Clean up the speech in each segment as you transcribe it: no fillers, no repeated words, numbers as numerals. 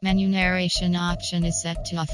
Menu narration option is set to off.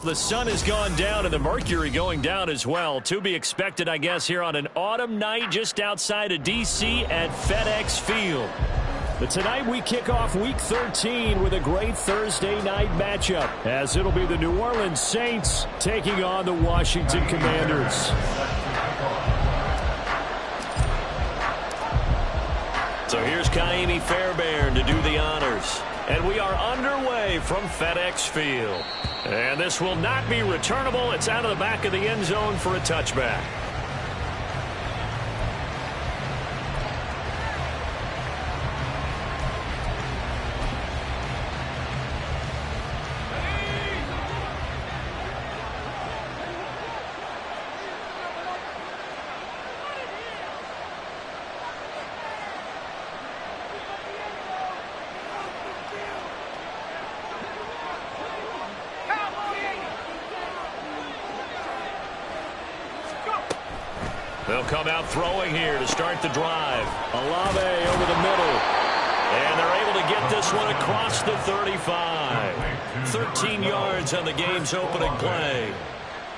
The sun has gone down and the mercury going down as well. To be expected, I guess, here on an autumn night just outside of D.C. at FedEx Field. But tonight we kick off Week 13 with a great Thursday night matchup, as it'll be the New Orleans Saints taking on the Washington Commanders. So here's Kaimi Fairbairn to do the honors. And we are underway from FedEx Field. And this will not be returnable. It's out of the back of the end zone for a touchback. They'll come out throwing here to start the drive. Olave over the middle. And they're able to get this one across the 35. 13 yards on the game's opening play.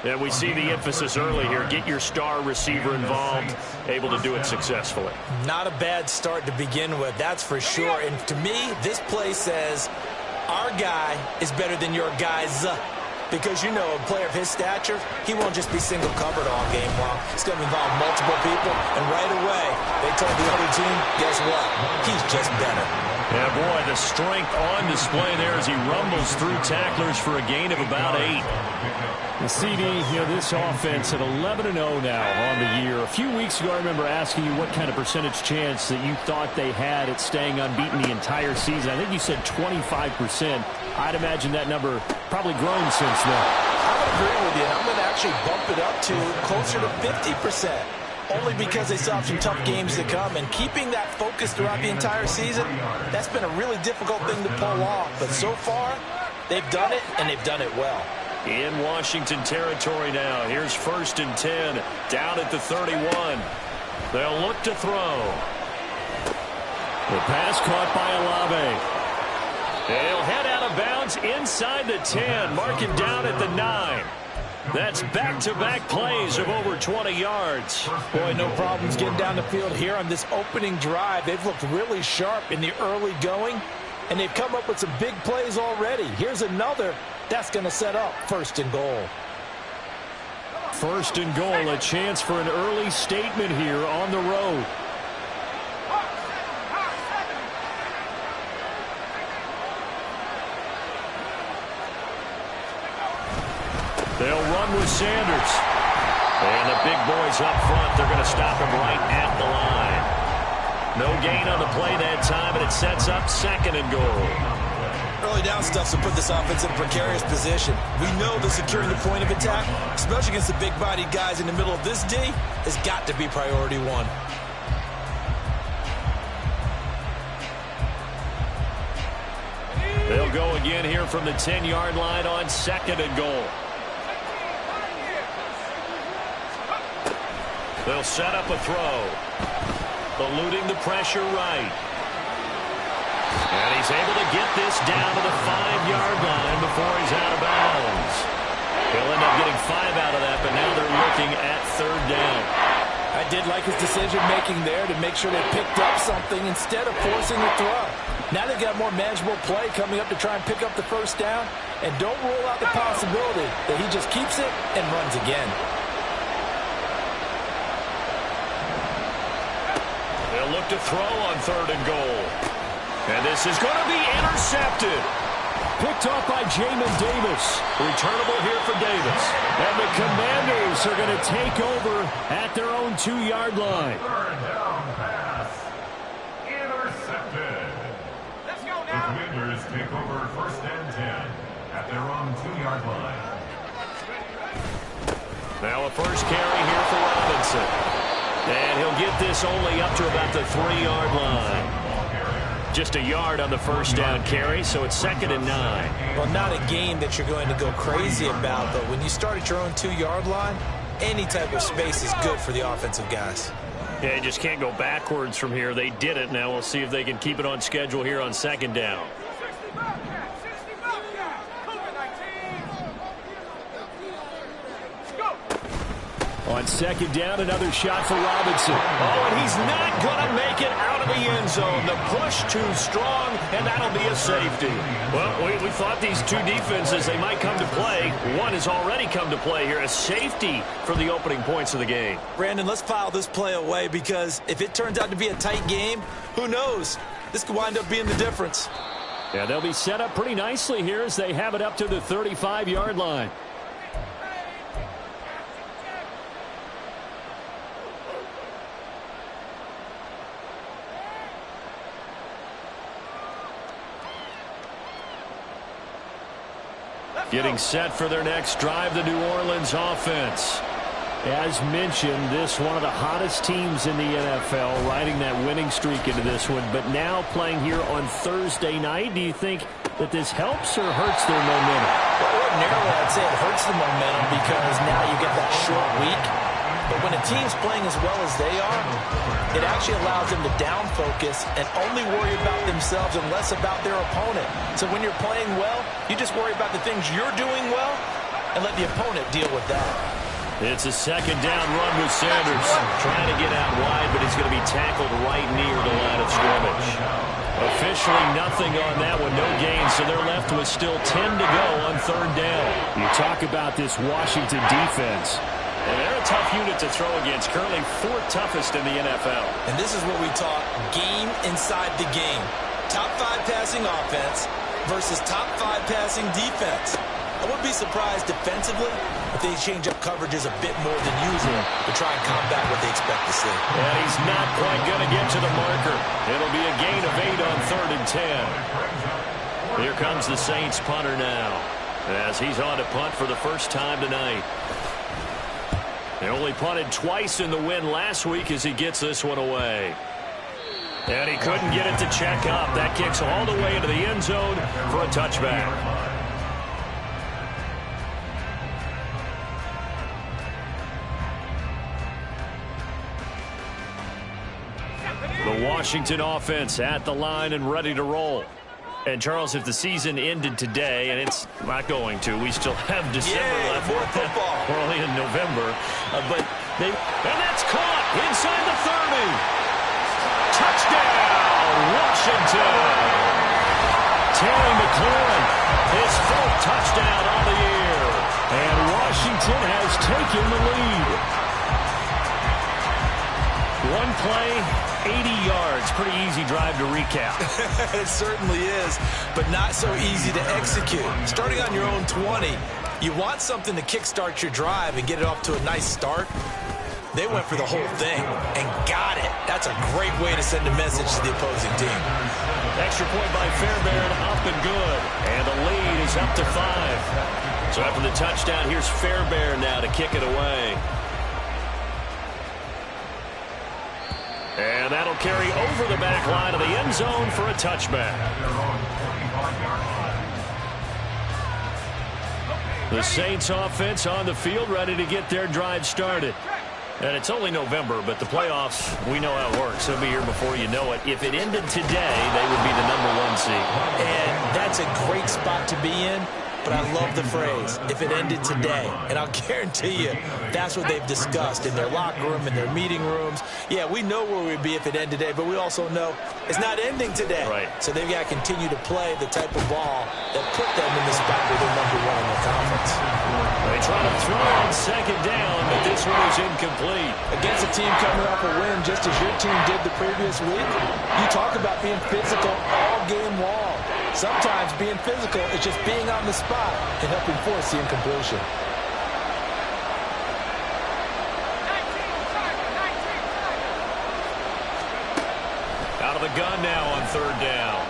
And we see the emphasis early here. Get your star receiver involved. Able to do it successfully. Not a bad start to begin with, that's for sure. And to me, this play says our guy is better than your guys. Because, you know, a player of his stature, he won't just be single covered all game long. It's going to involve multiple people. And right away, they told the other team, guess what? He's just better. Yeah, boy, the strength on display there as he rumbles through tacklers for a gain of about 8. The CD, this offense at 11-0 now on the year. A few weeks ago, I remember asking you what kind of percentage chance that you thought they had at staying unbeaten the entire season. I think you said 25%. I'd imagine that number probably grown since then. I would agree with you, and I'm going to actually bump it up to closer to 50%. Only because they still have some tough games to come. And keeping that focus throughout the entire season, that's been a really difficult thing to pull off. But so far, they've done it, and they've done it well. In Washington territory now. Here's 1st and 10. Down at the 31. They'll look to throw. The pass caught by Olave. He'll head out of bounds inside the 10. Mark him down at the 9. That's back-to-back plays of over 20 yards. Boy, no problems getting down the field here on this opening drive. They've looked really sharp in the early going, and they've come up with some big plays already. Here's another that's going to set up 1st and goal. 1st and goal, a chance for an early statement here on the road. They'll run with Sanders. And the big boys up front, they're going to stop him right at the line. No gain on the play that time, and it sets up 2nd and goal. Early down stuff to put this offense in a precarious position. We know that securing the point of attack, especially against the big-bodied guys in the middle of this D, has got to be priority 1. They'll go again here from the 10-yard line on 2nd and goal. They'll set up a throw. Eluding the pressure right. And he's able to get this down to the 5-yard line before he's out of bounds. He'll end up getting 5 out of that, but now they're looking at 3rd down. I did like his decision-making there to make sure they picked up something instead of forcing the throw. Now they've got more manageable play coming up to try and pick up the 1st down. And don't rule out the possibility that he just keeps it and runs again. They'll look to throw on 3rd and goal. And this is going to be intercepted. Picked off by Jamin Davis. Returnable here for Davis. And the Commanders are going to take over at their own 2-yard line. 3rd down pass. Intercepted. Let's go now. The Commanders take over 1st and 10 at their own 2-yard line. Now a first carry here for Robinson. And he'll get this only up to about the 3-yard line. Just a yard on the 1st down carry, so it's 2nd and 9. Well, not a game that you're going to go crazy about, but when you start at your own 2-yard line, any type of space is good for the offensive guys. Yeah, you just can't go backwards from here. They did it. Now we'll see if they can keep it on schedule here on 2nd down. On second down, another shot for Robinson. Oh, and he's not going to make it out of the end zone. The push too strong, and that'll be a safety. Well, we thought these two defenses, they might come to play. One has already come to play here. A safety for the opening points of the game. Brandon, let's file this play away because if it turns out to be a tight game, who knows? This could wind up being the difference. Yeah, they'll be set up pretty nicely here as they have it up to the 35-yard line. Getting set for their next drive, the New Orleans offense. As mentioned, this one of the hottest teams in the NFL, riding that winning streak into this one, but now playing here on Thursday night. Do you think that this helps or hurts their momentum? Well, ordinarily, I'd say it hurts the momentum because now you get that short week. But when a team's playing as well as they are, it actually allows them to down focus and only worry about themselves and less about their opponent. So when you're playing well, you just worry about the things you're doing well and let the opponent deal with that. It's a second down run with Sanders. Trying to get out wide, but he's going to be tackled right near the line of scrimmage. Officially nothing on that one, no gain, so they're left with still 10 to go on third down. You talk about this Washington defense. And they're a tough unit to throw against, currently fourth toughest in the NFL. And this is what we talk game inside the game. Top 5 passing offense versus top 5 passing defense. I wouldn't be surprised defensively if they change up coverages a bit more than usual to try and combat what they expect to see. And he's not quite going to get to the marker. It'll be a gain of 8 on third and 10. Here comes the Saints punter now as he's on to punt for the first time tonight. They only punted twice in the win last week as he gets this one away. And he couldn't get it to check up. That kicks all the way into the end zone for a touchback. The Washington offense at the line and ready to roll. And, Charles, if the season ended today, and it's not going to, we still have December left. More football. We're only in November. And that's caught inside the 30. Touchdown, Washington. Terry McLaurin, his fourth touchdown on the year. And Washington has taken the lead. One play, 80 yards. Pretty easy drive to recap. It certainly is, but not so easy to execute. Starting on your own 20, you want something to kickstart your drive and get it off to a nice start. They went for the whole thing and got it. That's a great way to send a message to the opposing team. Extra point by Fairbairn, up and good. And the lead is up to 5. So after the touchdown, here's Fairbairn now to kick it away. And that'll carry over the back line of the end zone for a touchback. The Saints offense on the field ready to get their drive started. And it's only November, but the playoffs, we know how it works. They'll be here before you know it. If it ended today, they would be the #1 seed. And that's a great spot to be in. But I love the phrase, if it ended today. And I'll guarantee you, that's what they've discussed in their locker room, in their meeting rooms. Yeah, we know where we'd be if it ended today, but we also know it's not ending today. Right. So they've got to continue to play the type of ball that put them in the spot where they're #1 in the conference. They try to throw on second down, but this one is incomplete. Against a team coming off a win, just as your team did the previous week, you talk about being physical all game long. Sometimes being physical is just being on the spot and helping force the incompletion. Out of the gun now on third down.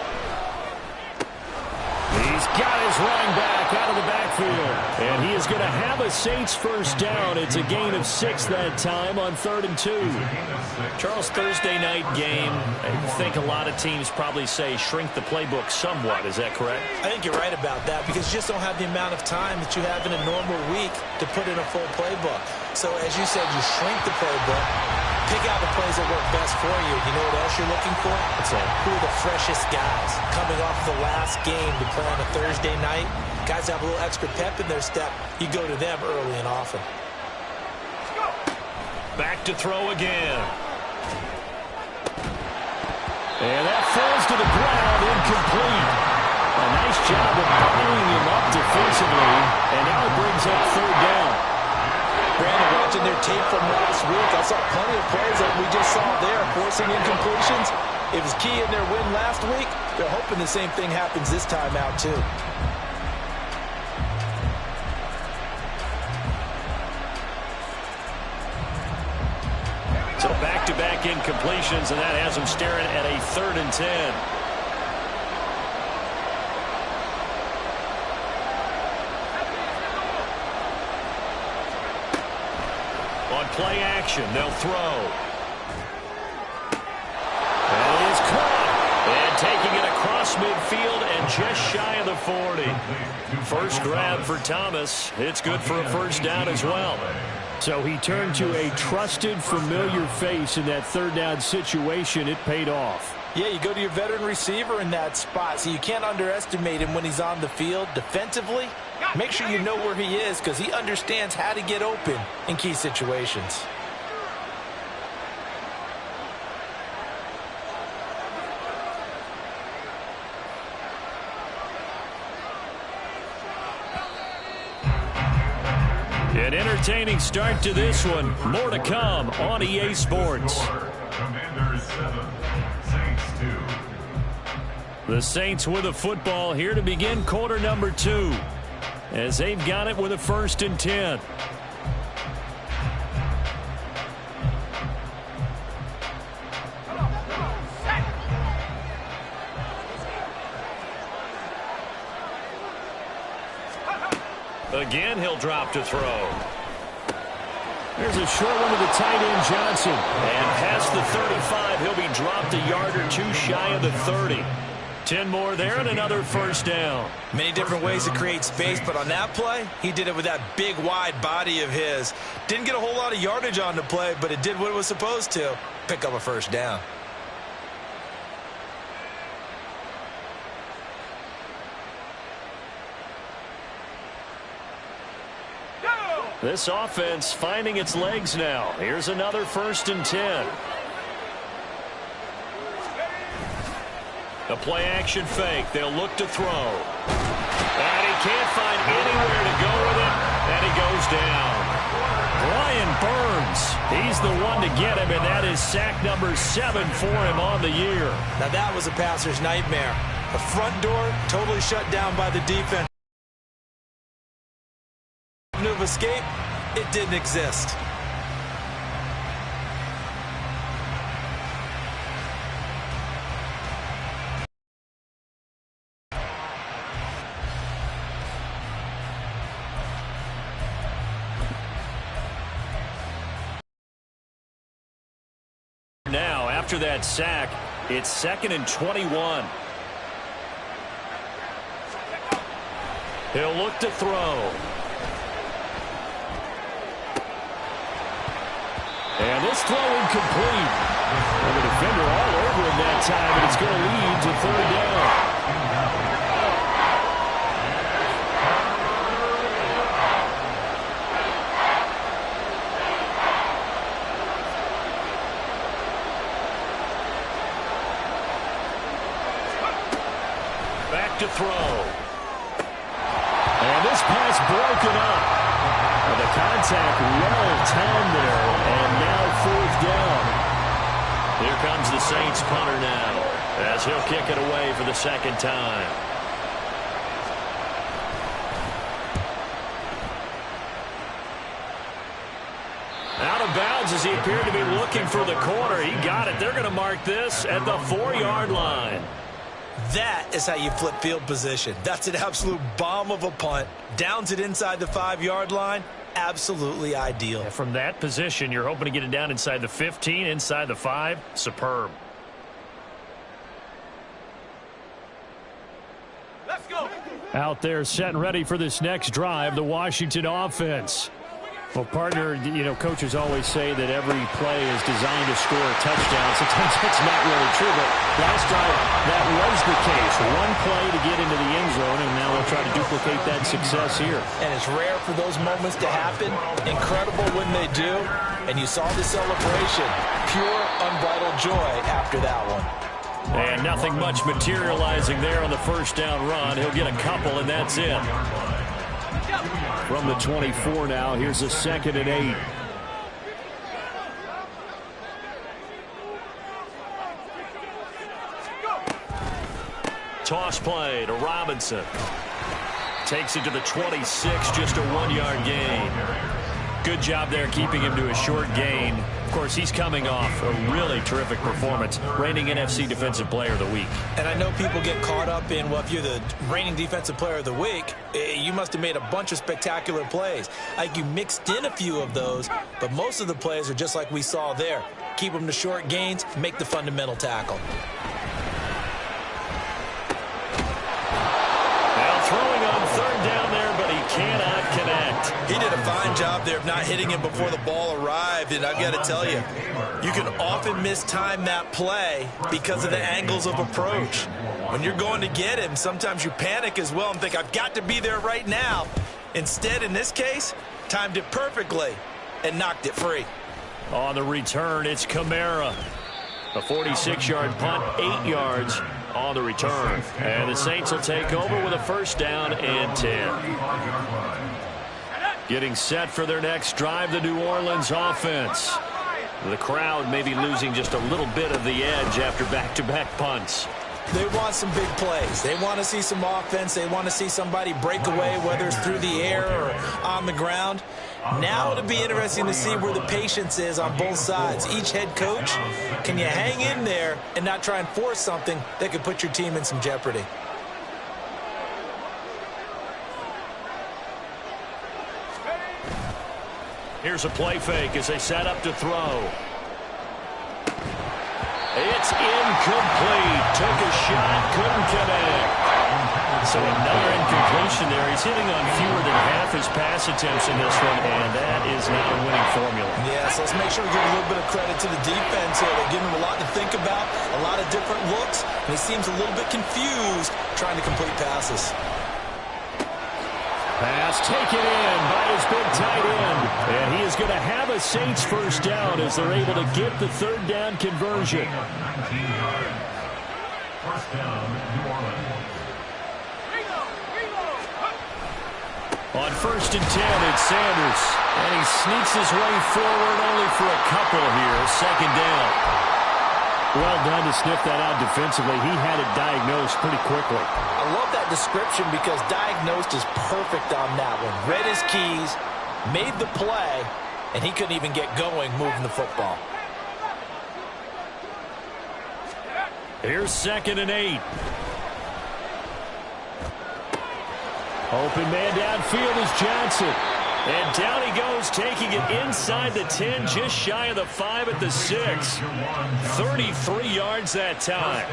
He's got his running back out of the backfield. And he is going to have a Saints first down. It's a gain of 6 that time on 3rd and 2. Charles, Thursday night game, I think a lot of teams probably say shrink the playbook somewhat. Is that correct? I think you're right about that because you just don't have the amount of time that you have in a normal week to put in a full playbook. So as you said, you shrink the playbook, pick out the plays that work best for you. You know what else you're looking for? What's that? Who are the freshest guys coming off the last game to play on a Thursday night? Guys have a little extra pep in their step. You go to them early and often. Back to throw again. And that falls to the ground, incomplete. A nice job of bottling him up defensively, and now it brings up third down. Brandon, watching their tape from last week, I saw plenty of plays that we just saw there, forcing incompletions. It was key in their win last week. They're hoping the same thing happens this time out, too. So back-to-back incompletions, and that has them staring at a 3rd and 10. On play action, they'll throw. And it is caught. And taking it across midfield and just shy of the 40. First grab for Thomas. It's good for a first down as well. So he turned to a trusted, familiar face in that 3rd down situation. It paid off. Yeah, you go to your veteran receiver in that spot, so you can't underestimate him when he's on the field. Defensively, make sure you know where he is because he understands how to get open in key situations. An entertaining start to this one. More to come on EA Sports. Commanders 7, Saints 2. The Saints with a football here to begin quarter number 2. As they've got it with a 1st and 10. Again, he'll drop to throw. There's a short one to the tight end, Johnson. And past the 35, he'll be dropped a yard or two shy of the 30. 10 more there and another first down. Many different ways to create space, but on that play, he did it with that big, wide body of his. Didn't get a whole lot of yardage on the play, but it did what it was supposed to. Pick up a first down. This offense finding its legs now. Here's another 1st and 10. A play-action fake. They'll look to throw. And he can't find anywhere to go with it, and he goes down. Brian Burns, he's the one to get him, and that is sack number 7 for him on the year. Now that was a passer's nightmare. The front door totally shut down by the defense. Of escape, it didn't exist. Now, after that sack, it's 2nd and 21. He'll look to throw. And this throw incomplete. And the defender all over him that time, and it's going to lead to 3rd down. Back to throw. And this pass broken up. The contact well timed there, and now 4th down. Here comes the Saints punter now, as he'll kick it away for the 2nd time. Out of bounds as he appeared to be looking for the corner. He got it. They're going to mark this at the 4-yard line. That is how you flip field position. That's an absolute bomb of a punt. Downs it inside the 5-yard line. Absolutely ideal. From that position, you're hoping to get it down inside the 15, inside the 5. Superb. Let's go. Out there set and ready for this next drive, the Washington offense. Well, partner, you know, coaches always say that every play is designed to score a touchdown. Sometimes that's not really true, but last drive, that was the case. One play to get into the end zone, and now let's try to duplicate that success here. And it's rare for those moments to happen. Incredible when they do. And you saw the celebration. Pure, unbridled joy after that one. And nothing much materializing there on the first down run. He'll get a couple, and that's it. From the 24 now, here's a 2nd and 8. Toss play to Robinson. Takes it to the 26, just a 1-yard gain. Good job there keeping him to a short gain. Of course, he's coming off a really terrific performance, reigning NFC Defensive Player of the Week. And I know people get caught up in, well, if you're the reigning Defensive Player of the Week, you must have made a bunch of spectacular plays. Like you mixed in a few of those, but most of the plays are just like we saw there. Keep them to short gains, make the fundamental tackle. Throwing on 3rd down there, but he cannot connect. He did a fine job there of not hitting him before the ball arrived, and I've got to tell you, you can often mistime that play because of the angles of approach. When you're going to get him, sometimes you panic as well and think, I've got to be there right now. Instead, in this case, timed it perfectly and knocked it free. On the return, it's Kamara. A 46-yard punt, 8 yards on the return. And the Saints will take over with a 1st down and 10. Getting set for their next drive, the New Orleans offense. The crowd may be losing just a little bit of the edge after back-to-back punts. They want some big plays. They want to see some offense. They want to see somebody break away, whether it's through the air or on the ground. Now it'll be interesting to see where the patience is on both sides. Each head coach, can you hang in there and not try and force something that could put your team in some jeopardy? Here's a play fake as they set up to throw. It's incomplete. Took a shot, couldn't connect. So another incompletion there. He's hitting on fewer than half his pass attempts in this one, and that is not a winning formula. Yes, let's make sure we give a little bit of credit to the defense here. They're giving him a lot to think about, a lot of different looks, and he seems a little bit confused trying to complete passes. Pass taken in by his big tight end. And he is going to have a Saints 1st down as they're able to get the 3rd down conversion. 1st down, New Orleans. On 1st and 10, it's Sanders. And he sneaks his way forward only for a couple here. 2nd down. Well done to sniff that out defensively. He had it diagnosed pretty quickly. I love that description because diagnosed is perfect on that one. Read his keys, made the play, and he couldn't even get going moving the football. Here's 2nd and 8. Open man downfield is Johnson. And down he goes, taking it inside the 10, just shy of the 5 at the 6. 33 yards that time.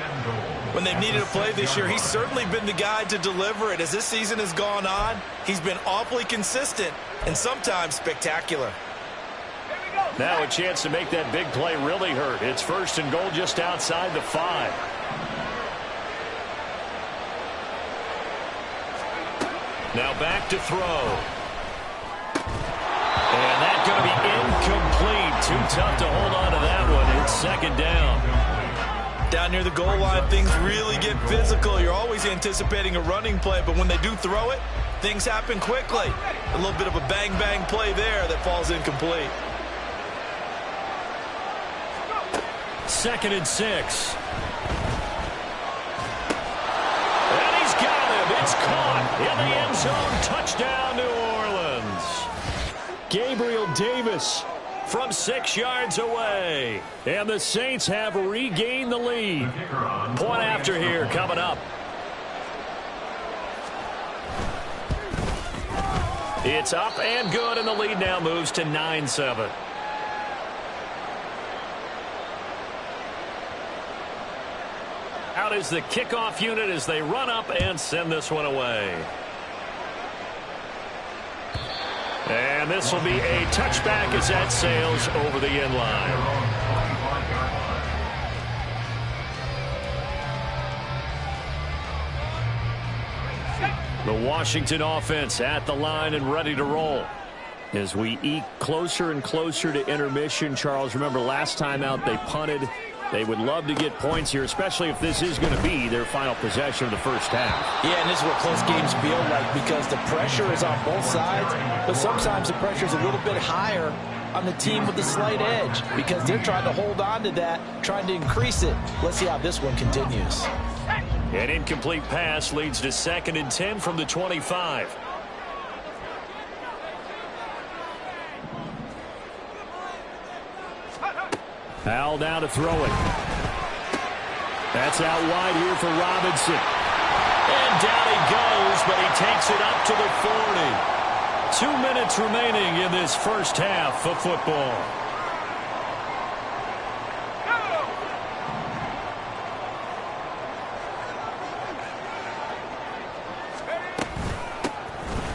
When they've needed a play this year, he's certainly been the guy to deliver it. As this season has gone on, he's been awfully consistent and sometimes spectacular. Now a chance to make that big play really hurt. It's 1st and goal just outside the 5. Now back to throw. And that's going to be incomplete. Too tough to hold on to that one. It's 2nd down. Down near the goal line, things really get physical. You're always anticipating a running play, but when they do throw it, things happen quickly. A little bit of a bang-bang play there that falls incomplete. 2nd and 6. And he's got him. It's caught in the end zone. Touchdown, New Orleans. Gabriel Davis from 6 yards away. And the Saints have regained the lead. Point after here coming up. It's up and good, and the lead now moves to 9-7. Out is the kickoff unit as they run up and send this one away. And this will be a touchback as that sails over the end line. The Washington offense at the line and ready to roll. As we eke closer and closer to intermission, Charles, remember last time out they punted. They would love to get points here, especially if this is going to be their final possession of the first half. Yeah, and this is what close games feel like because the pressure is on both sides, but sometimes the pressure is a little bit higher on the team with the slight edge because they're trying to hold on to that, trying to increase it. Let's see how this one continues. An incomplete pass leads to 2nd and 10 from the 25. Al now to throw it. That's out wide here for Robinson. And down he goes, but he takes it up to the 40. 2 minutes remaining in this first half of football.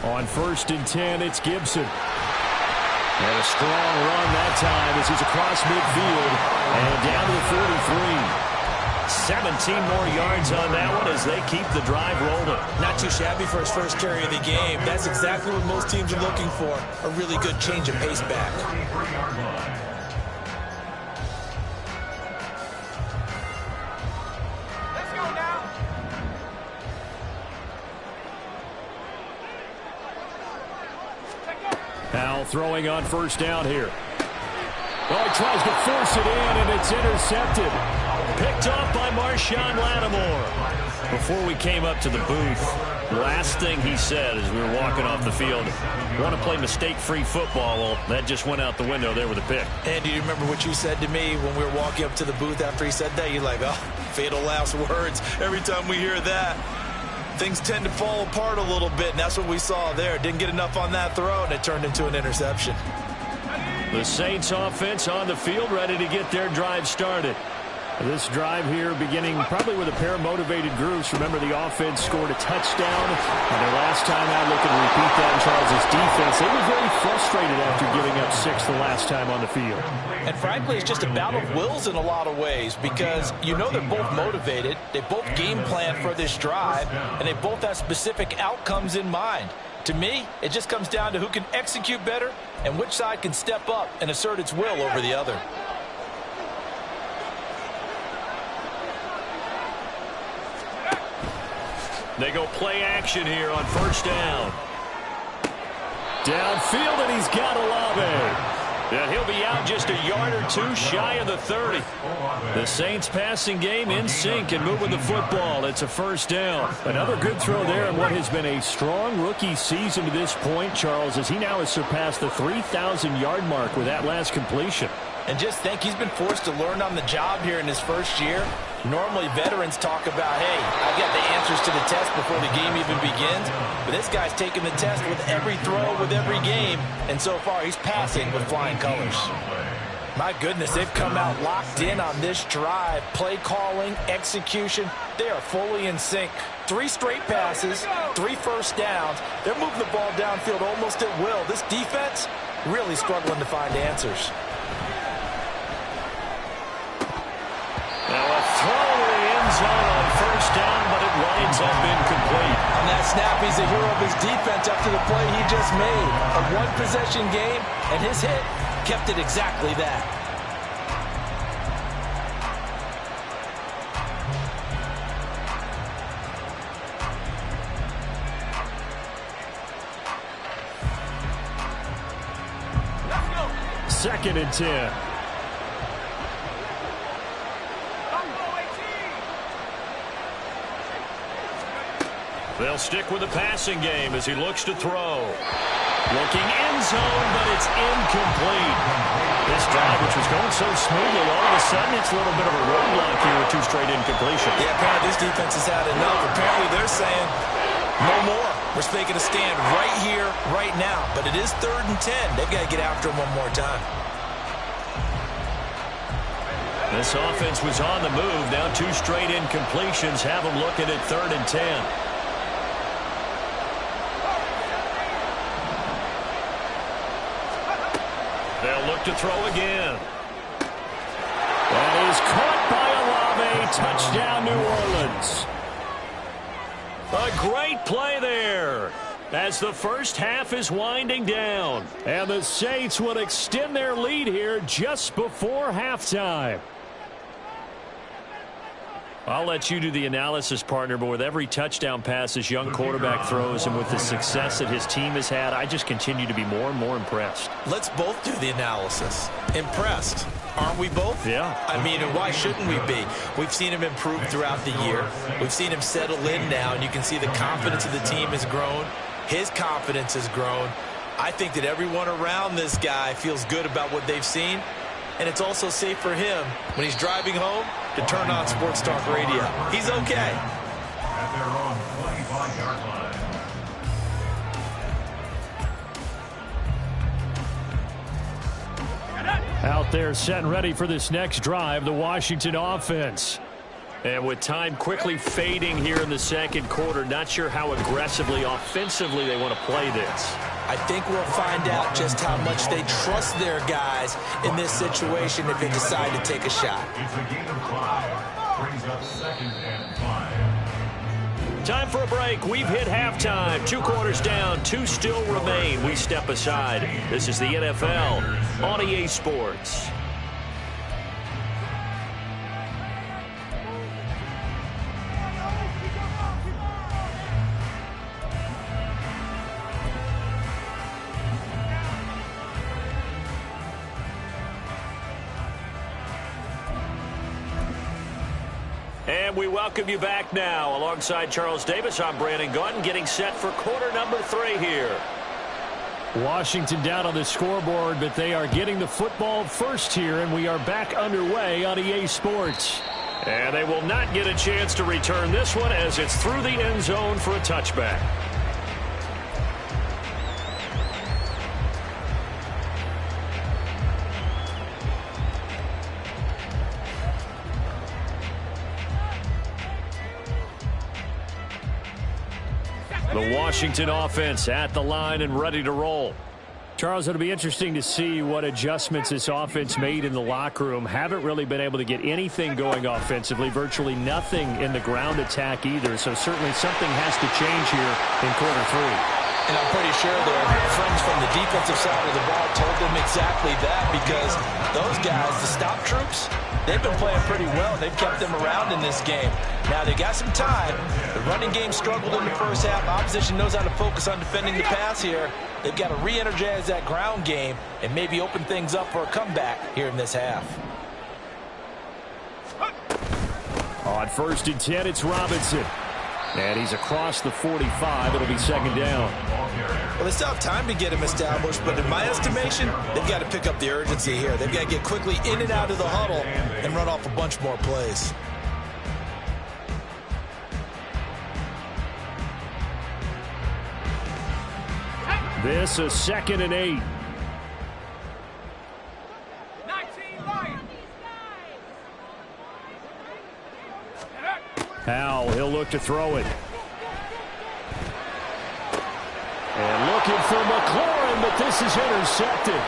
On 1st and 10, it's Gibson. And a strong run that time as he's across midfield and down to the 43. 17 more yards on that one as they keep the drive rolling. Not too shabby for his first carry of the game. That's exactly what most teams are looking for, a really good change of pace back. Now throwing on 1st down here. Oh, he tries to force it in, and it's intercepted. Picked off by Marshawn Lattimore. Before we came up to the booth, last thing he said as we were walking off the field, want to play mistake-free football. Well, that just went out the window there with a pick. And do you remember what you said to me when we were walking up to the booth after he said that? You're like, oh, fatal last words. Every time we hear that, things tend to fall apart a little bit, and that's what we saw there. Didn't get enough on that throw, and it turned into an interception. The Saints offense on the field ready to get their drive started. This drive here beginning probably with a pair of motivated groups. Remember, the offense scored a touchdown, and their last time out looking to repeat that in Charles' defense. They were very frustrated after giving up 6 the last time on the field. And frankly, it's just a battle of wills in a lot of ways because you know they're both motivated, they both game plan for this drive, and they both have specific outcomes in mind. To me, it just comes down to who can execute better and which side can step up and assert its will over the other. They go play action here on 1st down. Downfield, and he's got Olave. And he'll be out just a yard or 2 shy of the 30. The Saints passing game in sync and moving the football. It's a 1st down. Another good throw there in what has been a strong rookie season to this point, Charles, as he now has surpassed the 3,000-yard mark with that last completion. And just think, he's been forced to learn on the job here in his first year. Normally, veterans talk about, hey, I got the answers to the test before the game even begins. But this guy's taking the test with every throw, with every game. And so far, he's passing with flying colors. My goodness, they've come out locked in on this drive. Play calling, execution, they are fully in sync. 3 straight passes, 3 first downs. They're moving the ball downfield almost at will. This defense really struggling to find answers. Now a throw to the end zone on 1st down, but it winds up incomplete. On that snap, he's a hero of his defense after the play he just made. A one-possession game, and his hit kept it exactly that. Second and 10. They'll stick with the passing game as he looks to throw. Looking end zone, but it's incomplete. This drive, which was going so smoothly, all of a sudden it's a little bit of a roadblock here with 2 straight incompletions. Yeah, apparently this defense has had enough. Apparently they're saying, no more. We're making a stand right here, right now. But it is 3rd and 10. They've got to get after him one more time. This offense was on the move. Now 2 straight incompletions have them looking at 3rd and 10. They'll look to throw again. That is caught by Olave. Touchdown, New Orleans. A great play there. as the first half is winding down. And the Saints will extend their lead here just before halftime. I'll let you do the analysis, partner, but with every touchdown pass this young quarterback throws and with the success that his team has had, I just continue to be more and more impressed. Let's both do the analysis. Impressed. Aren't we both? Yeah. I mean, and why shouldn't we be? We've seen him improve throughout the year. We've seen him settle in now, and you can see the confidence of the team has grown. His confidence has grown. I think that everyone around this guy feels good about what they've seen, and it's also safe for him when he's driving home to turn on Sports Talk Radio. He's okay. At their own 25-yard line. Out there set and ready for this next drive, the Washington offense. And with time quickly fading here in the second quarter, not sure how aggressively, offensively they want to play this. I think we'll find out just how much they trust their guys in this situation if they decide to take a shot. It's a gain of 5. Brings up 2nd and 5. Time for a break. We've hit halftime. 2 quarters down. 2 still remain. We step aside. This is the NFL on EA Sports. And we welcome you back now. Alongside Charles Davis, I'm Brandon Gunn, getting set for quarter number 3 here. Washington down on the scoreboard, but they are getting the football first here, and we are back underway on EA Sports. And they will not get a chance to return this one as it's through the end zone for a touchback. The Washington offense at the line and ready to roll. Charles, it'll be interesting to see what adjustments this offense made in the locker room. Haven't really been able to get anything going offensively, virtually nothing in the ground attack either. So certainly something has to change here in quarter 3. And I'm pretty sure their friends from the defensive side of the ball told them exactly that, because those guys, the stop troops, they've been playing pretty well. They've kept them around in this game. Now, they got some time. The running game struggled in the first half. Opposition knows how to focus on defending the pass here. They've got to re-energize that ground game and maybe open things up for a comeback here in this half. On 1st and 10, it's Robinson. And he's across the 45. It'll be 2nd down. Well, they still have time to get him established, but in my estimation, they've got to pick up the urgency here. They've got to get quickly in and out of the huddle and run off a bunch more plays. This is 2nd and 8. Powell, he'll look to throw it. And looking for McLaurin, but this is intercepted.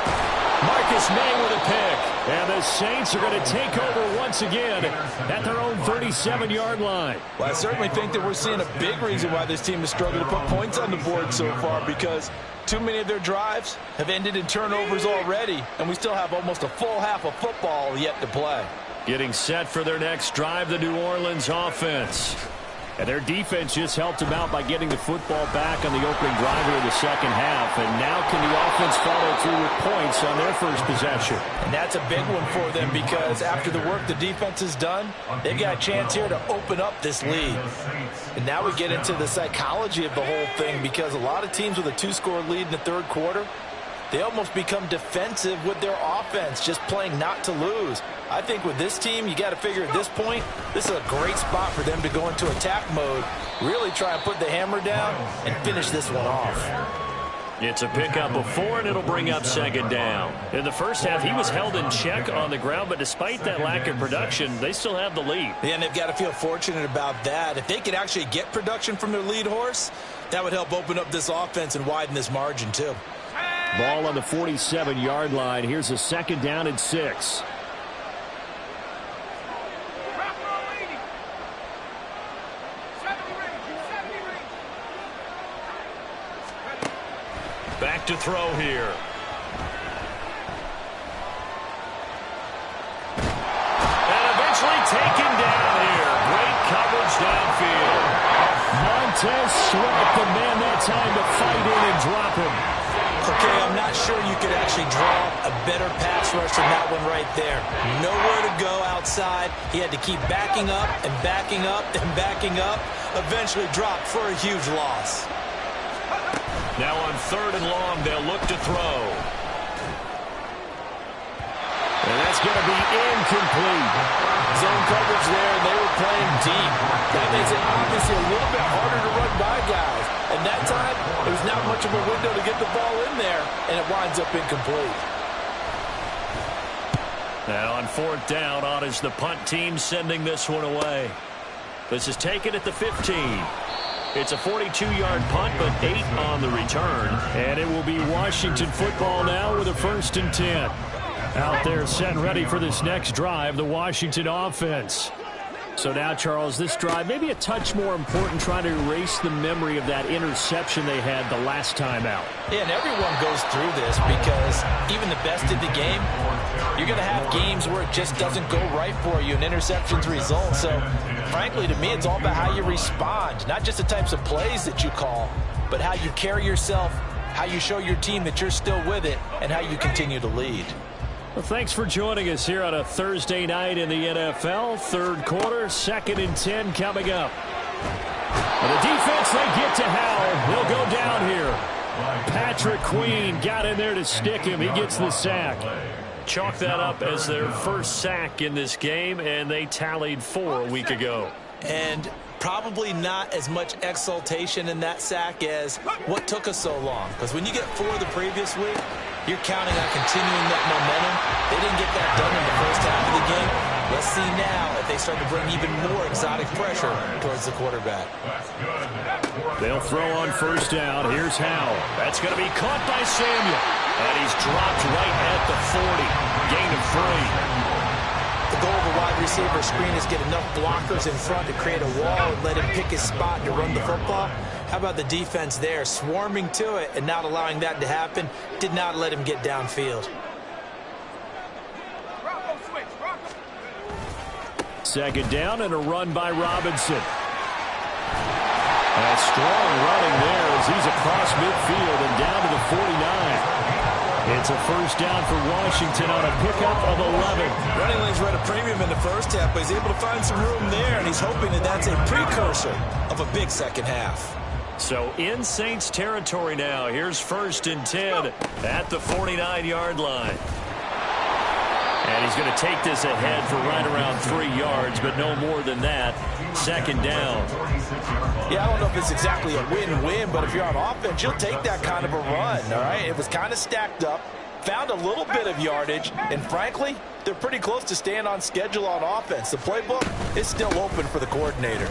Marcus May with a pick. And the Saints are going to take over once again at their own 37-yard line. Well, I certainly think that we're seeing a big reason why this team has struggled to put points on the board so far, because too many of their drives have ended in turnovers already, and we still have almost a full half of football yet to play. Getting set for their next drive, the New Orleans offense. And their defense just helped them out by getting the football back on the opening drive here in the second half. And now can the offense follow through with points on their first possession? And that's a big one for them, because after the work the defense has done, they've got a chance here to open up this lead. And now we get into the psychology of the whole thing, because a lot of teams with a 2-score lead in the third quarter, they almost become defensive with their offense, just playing not to lose. I think with this team, you got to figure at this point, this is a great spot for them to go into attack mode, really try and put the hammer down and finish this one off. It's a pickup of 4, and it'll bring up 2nd down. In the first half, he was held in check on the ground, but despite that lack of production, they still have the lead. Yeah, and they've got to feel fortunate about that. If they could actually get production from their lead horse, that would help open up this offense and widen this margin too. Ball on the 47-yard line. Here's a 2nd down and 6. Back to throw here. And eventually taken down here. Great coverage downfield. Montez Sweat, the man that time to fight in and drop him. Okay, I'm not sure you could actually draw a better pass rush than that one right there. Nowhere to go outside. He had to keep backing up and backing up and backing up. Eventually dropped for a huge loss. Now on 3rd and long, they'll look to throw. And that's going to be incomplete. Zone coverage there, and they were playing deep. That makes it obviously a little bit harder to run by guys. And that time, there's not much of a window to get the ball in there, and it winds up incomplete. Now on 4th down, on is the punt team sending this one away. This is taken at the 15. It's a 42-yard punt, but 8 on the return. And it will be Washington football now with a 1st and 10. Out there set and ready for this next drive, the Washington offense. So now, Charles, this drive maybe a touch more important, trying to erase the memory of that interception they had the last time out. Yeah, and everyone goes through this because even the best of the game, you're going to have games where it just doesn't go right for you and interceptions result. So, frankly, to me, it's all about how you respond, not just the types of plays that you call, but how you carry yourself, how you show your team that you're still with it, and how you continue to lead. Well, thanks for joining us here on a Thursday night in the NFL. 3rd quarter, 2nd and 10 coming up. And the defense, they get to Howell. He'll go down here. Patrick Queen got in there to stick him. He gets the sack. Chalk that up as their first sack in this game, and they tallied 4 a week ago. And probably not as much exultation in that sack as what took us so long. Because when you get 4 the previous week, you're counting on continuing that momentum. They didn't get that done in the first half of the game. Let's see now if they start to bring even more exotic pressure towards the quarterback. They'll throw on 1st down. Here's Howell. That's going to be caught by Samuel. And he's dropped right at the 40. Gain of 3. The goal of a wide receiver screen is get enough blockers in front to create a wall and let him pick his spot to run the football. How about the defense there, swarming to it and not allowing that to happen? Did not let him get downfield. 2nd down and a run by Robinson. A strong running there as he's across midfield and down to the 49. It's a 1st down for Washington on a pickup of 11. Running lanes were at a premium in the first half, but he's able to find some room there, and he's hoping that that's a precursor of a big second half. So in Saints territory now. Here's 1st and 10 at the 49-yard line. And he's going to take this ahead for right around 3 yards, but no more than that. 2nd down. Yeah, I don't know if it's exactly a win-win, but if you're on offense, you'll take that kind of a run, all right? It was kind of stacked up, found a little bit of yardage, and frankly, they're pretty close to staying on schedule on offense. The playbook is still open for the coordinator.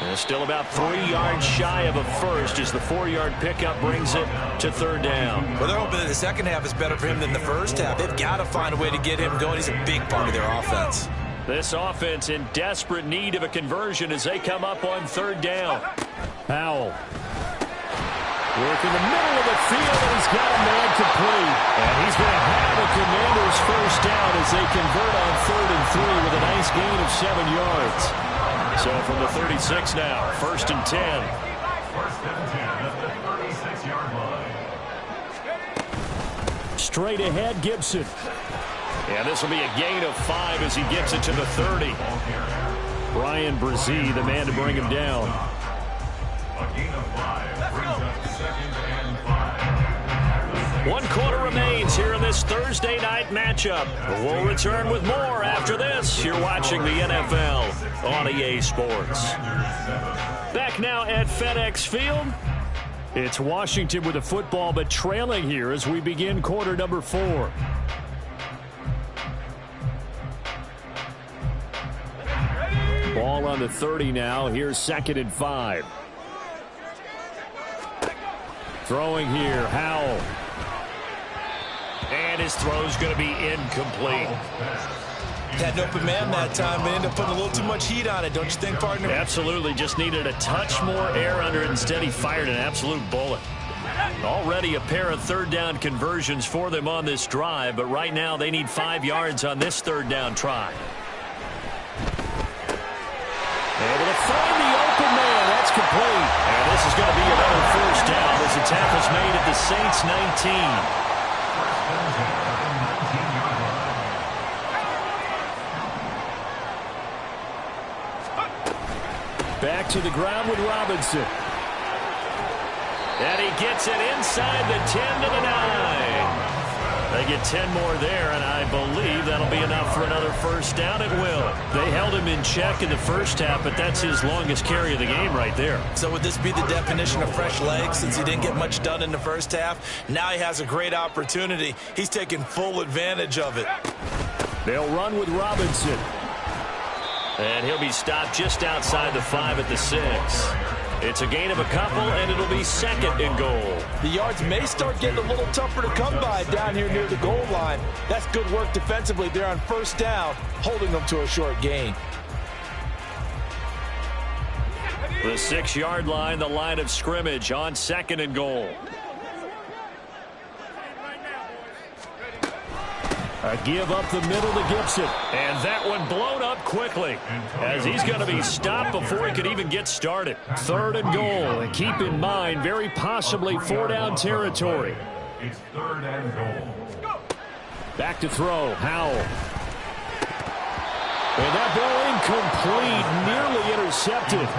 And still about 3 yards shy of a first as the 4-yard pickup brings it to 3rd down. Well, they're hoping that the second half is better for him than the first half. They've got to find a way to get him going. He's a big part of their offense. This offense in desperate need of a conversion as they come up on 3rd down. Howell. Work in the middle of the field, and he's got a man complete. And he's going to have the Commanders' 1st down as they convert on 3rd and 3 with a nice gain of 7 yards. So from the 36 now, 1st and 10. 1st and 10 at the 36-yard line. Straight ahead, Gibson. And this will be a gain of 5 as he gets it to the 30. Brian Brzee, the man to bring him down. A gain of 5 brings up 2nd and 5. 1 quarter remains here in this Thursday night matchup. We'll return with more after this. You're watching the NFL on EA Sports. Back now at FedEx Field. It's Washington with the football, but trailing here as we begin quarter number 4. Ball on the 30 now. Here's 2nd and 5. Throwing here, Howell. And his throw's going to be incomplete. Had an open man that time, but ended up putting a little too much heat on it, don't you think, partner? Absolutely. Just needed a touch more air under it. Instead, he fired an absolute bullet. Already a pair of third down conversions for them on this drive, but right now they need 5 yards on this third down try. Able to find the open man. That's complete. And this is going to be another first down as the tackle's made at the Saints 19. Back to the ground with Robinson. And he gets it inside the 10 to the 9. They get 10 more there, and I believe that'll be enough for another first down. It will. They held him in check in the first half, but that's his longest carry of the game right there. So would this be the definition of fresh legs since he didn't get much done in the first half? Now he has a great opportunity. He's taking full advantage of it. They'll run with Robinson. And he'll be stopped just outside the 5 at the 6. It's a gain of a couple, and it'll be second and goal. The yards may start getting a little tougher to come by down here near the goal line. That's good work defensively there on first down, holding them to a short gain. The 6-yard line, the line of scrimmage on second and goal. A give up the middle to Gibson. And that one blown up quickly as he's going to be stopped before he could even get started. Third and goal. And keep in mind, very possibly 4-down territory. It's third and goal. Back to throw. Howell. And that ball incomplete, nearly intercepted.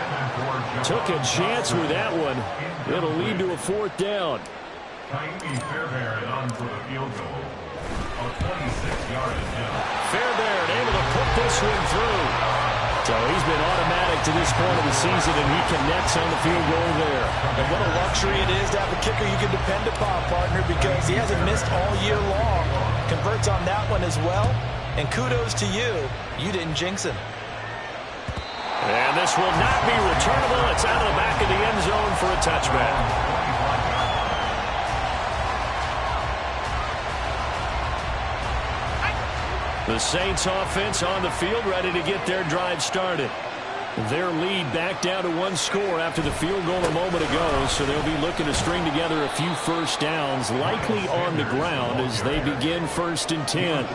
Took a chance with that one. It'll lead to a 4th down. Kyrie Fairbairn on for the field goal. A 26-yard attempt. Fairbairn able to put this one through. So he's been automatic to this point of the season, and he connects on the field goal there. And what a luxury it is to have a kicker you can depend upon, partner, because he hasn't missed all year long. Converts on that one as well. And kudos to you. You didn't jinx him. And this will not be returnable. It's out of the back of the end zone for a touchback. The Saints offense on the field ready to get their drive started. Their lead back down to 1 score after the field goal a moment ago, so they'll be looking to string together a few first downs, likely on the ground as they begin 1st and 10.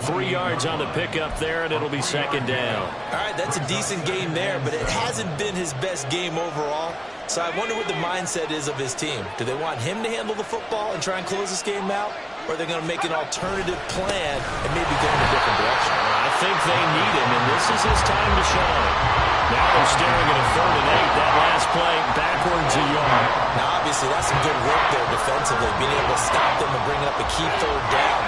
3 yards on the pickup there, and it'll be second down. All right, that's a decent game there, but it hasn't been his best game overall. So I wonder what the mindset is of his team. Do they want him to handle the football and try and close this game out? Or are they going to make an alternative plan and maybe go in a different direction? I think they need him, and this is his time to shine. Now they're staring at a 3rd and 8. That last play backwards a yard. Now, obviously, that's some good work there defensively, being able to stop them and bring up a key 3rd down.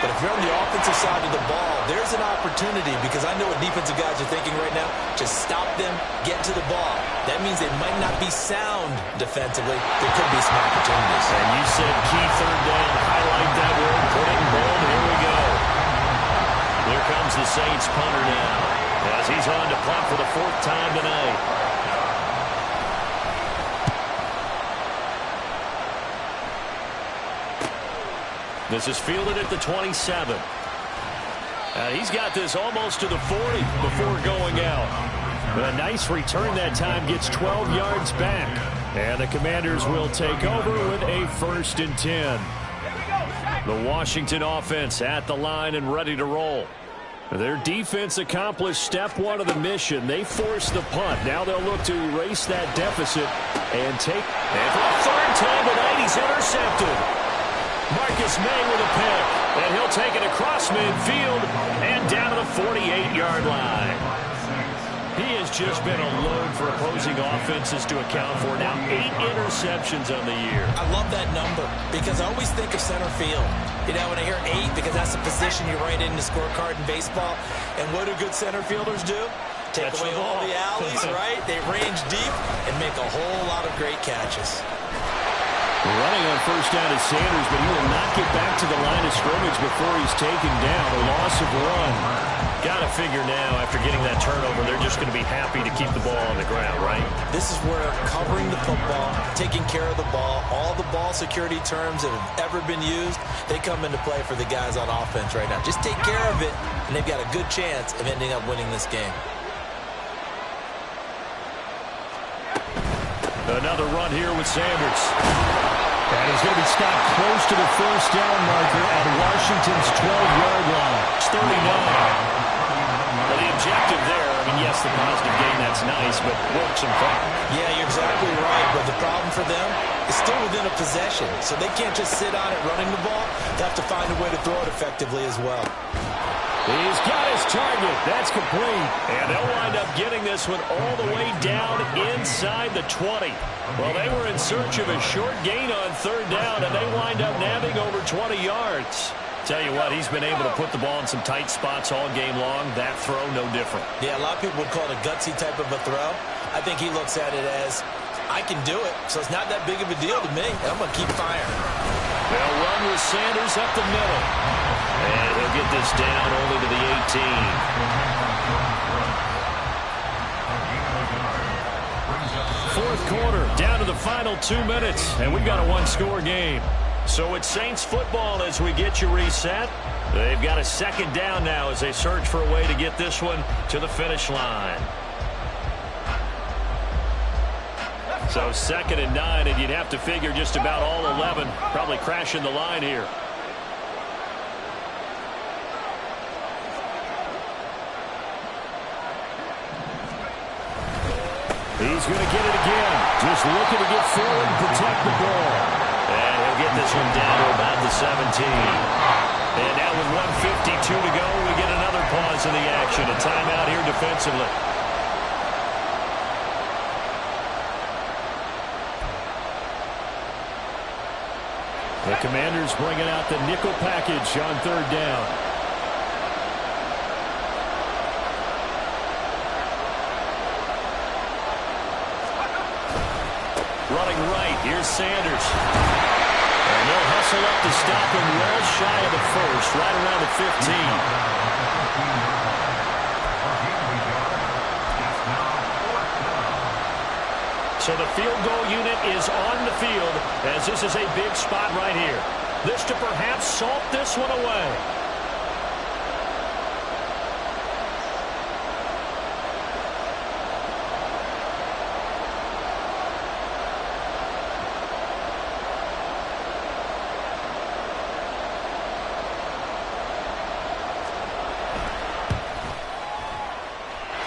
But if you're on the offensive side of the ball, there's an opportunity because I know what defensive guys are thinking right now. Just stop them, get to the ball. That means they might not be sound defensively. There could be some opportunities. And you said key 3rd down. Highlight that word. Put it in bold. Here we go. Here comes the Saints punter now as he's on to punt for the 4th time tonight. This is fielded at the 27. He's got this almost to the 40 before going out. A nice return that time, gets 12 yards back. And the Commanders will take over with a 1st and 10. The Washington offense at the line and ready to roll. Their defense accomplished step 1 of the mission. They forced the punt. Now they'll look to erase that deficit and take. And for the 3rd time tonight, he's intercepted. Marcus May with a pick, and he'll take it across midfield and down to the 48-yard line. He has just been a load for opposing offenses to account for. Now 8 interceptions on the year. I love that number because I always think of center field. You know, when I hear 8, because that's the position you write in the scorecard in baseball. And what do good center fielders do? Take away all the alleys, right? They range deep and make a whole lot of great catches. Running on first down is Sanders, but he will not get back to the line of scrimmage before he's taken down. A loss of 1. Got to figure now, after getting that turnover, they're just going to be happy to keep the ball on the ground, right? This is where covering the football, taking care of the ball, all the ball security terms that have ever been used, they come into play for the guys on offense right now. Just take care of it, and they've got a good chance of ending up winning this game. Another run here with Sanders. And he's going to be stopped close to the first down marker at Washington's 12-yard line. It's 39. Well, the objective there, I mean, yes, the positive gain, that's nice, but works in front. Yeah, you're exactly right, but the problem for them is still within a possession, so they can't just sit on it running the ball. They have to find a way to throw it effectively as well. He's got his target. That's complete. And they'll wind up getting this one all the way down inside the 20. Well, they were in search of a short gain on third down, and they wind up nabbing over 20 yards. Tell you what, he's been able to put the ball in some tight spots all game long. That throw, no different. Yeah, a lot of people would call it a gutsy type of a throw. I think he looks at it as, I can do it, so it's not that big of a deal to me. I'm going to keep firing. They'll run with Sanders up the middle. And he'll get this down only to the 18. Fourth quarter, down to the final 2 minutes, and we've got a one-score game. So it's Saints football as we get you reset. They've got a second down now as they search for a way to get this one to the finish line. So 2nd and 9, and you'd have to figure just about all 11 probably crashing the line here. He's going to get it again. Just looking to get forward and protect the ball. And he'll get this one down to about the 17. And now with 1:52 to go, we get another pause in the action. A timeout here defensively. The Commanders bringing out the nickel package on third down. Running right, here's Sanders. And they'll hustle up to stop him well shy of the first, right around the 15. So the field goal unit is on the field as this is a big spot right here. This to perhaps salt this one away.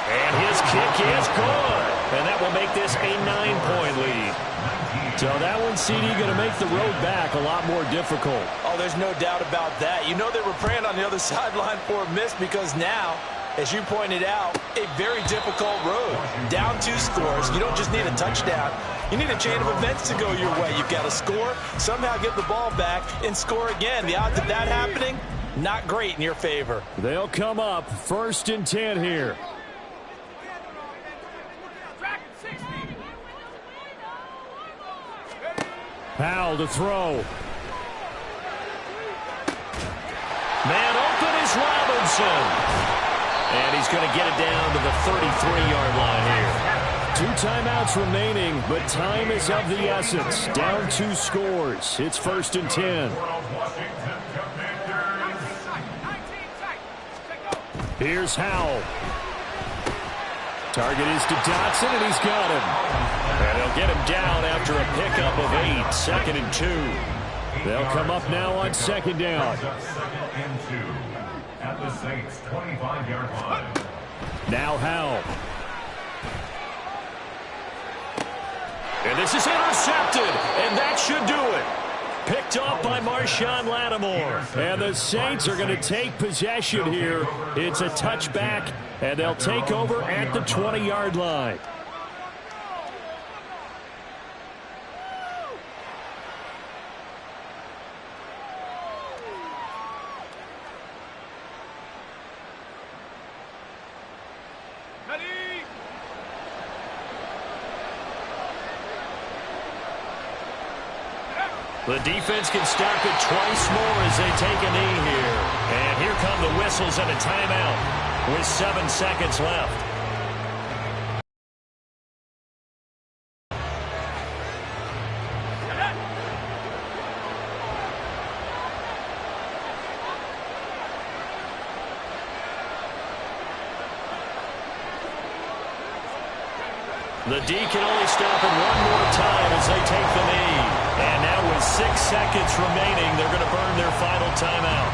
And his kick is good. And that will make this a 9-point lead. So that one, CD, going to make the road back a lot more difficult. Oh, there's no doubt about that. You know they were praying on the other sideline for a miss because now, as you pointed out, a very difficult road. Down 2 scores. You don't just need a touchdown. You need a chain of events to go your way. You've got to score, somehow get the ball back, and score again. The odds of that happening, not great in your favor. They'll come up 1st and 10 here. Powell to throw. Man open is Robinson. And he's going to get it down to the 33-yard line here. 2 timeouts remaining, but time is of the essence. Down 2 scores. It's 1st and 10. Here's Howell. Target is to Dotson, and he's got him. And they'll get him down after a pickup of 8. 2nd and 2. They'll come up now on 2nd down. 2nd and 2 at the Saints' 25-yard line. Now Howell. And this is intercepted, and that should do it. Picked off by Marshawn Lattimore. And the Saints are going to take possession here. It's a touchback, and they'll take over at the 20-yard line. The defense can stop it twice more as they take a knee here. And here come the whistles and a timeout with 7 seconds left. The D can only stop it one more time as they take the knee. And now with 6 seconds remaining, they're going to burn their final timeout.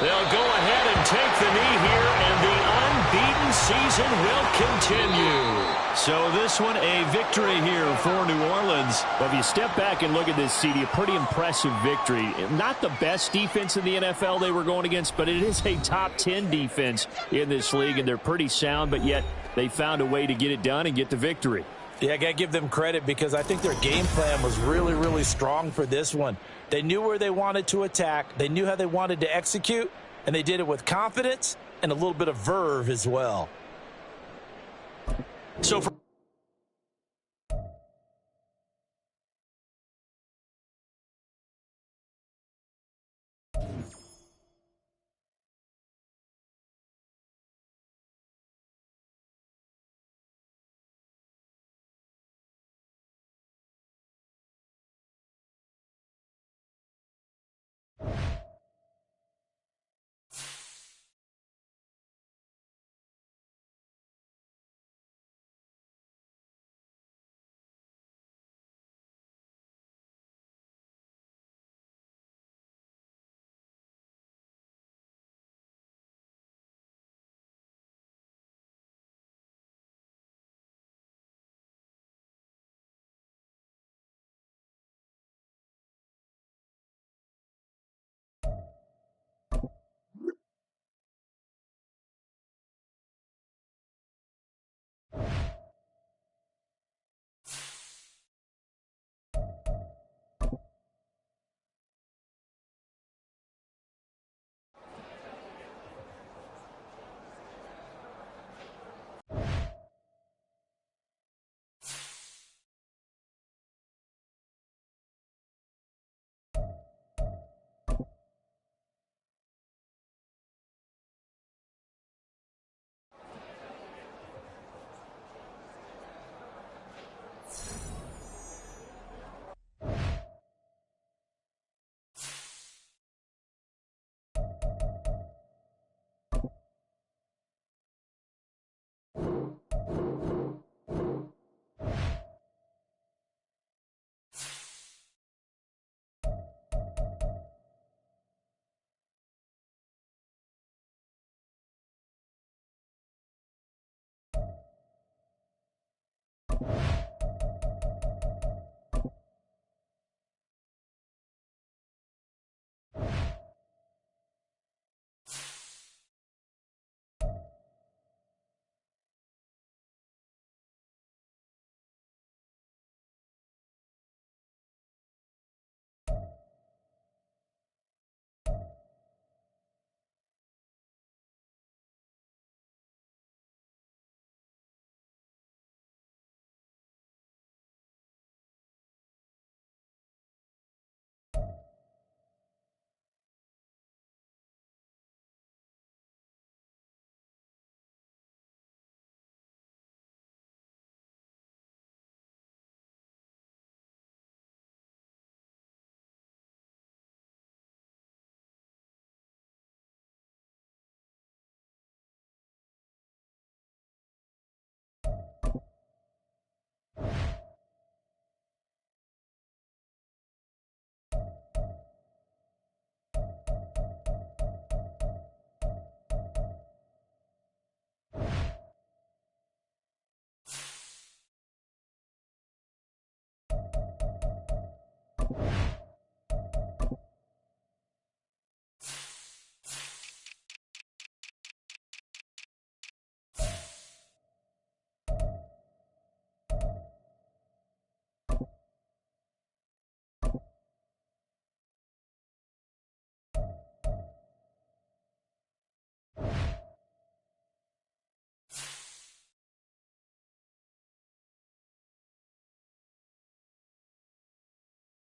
They'll go ahead and take the knee here, and the unbeaten season will continue. So this one, a victory here for New Orleans. But if you step back and look at this, CD, a pretty impressive victory. Not the best defense in the NFL they were going against, but it is a top 10 defense in this league, and they're pretty sound, but yet they found a way to get it done and get the victory. Yeah, I got to give them credit because I think their game plan was really, really strong for this one. They knew where they wanted to attack. They knew how they wanted to execute, and they did it with confidence and a little bit of verve as well. So for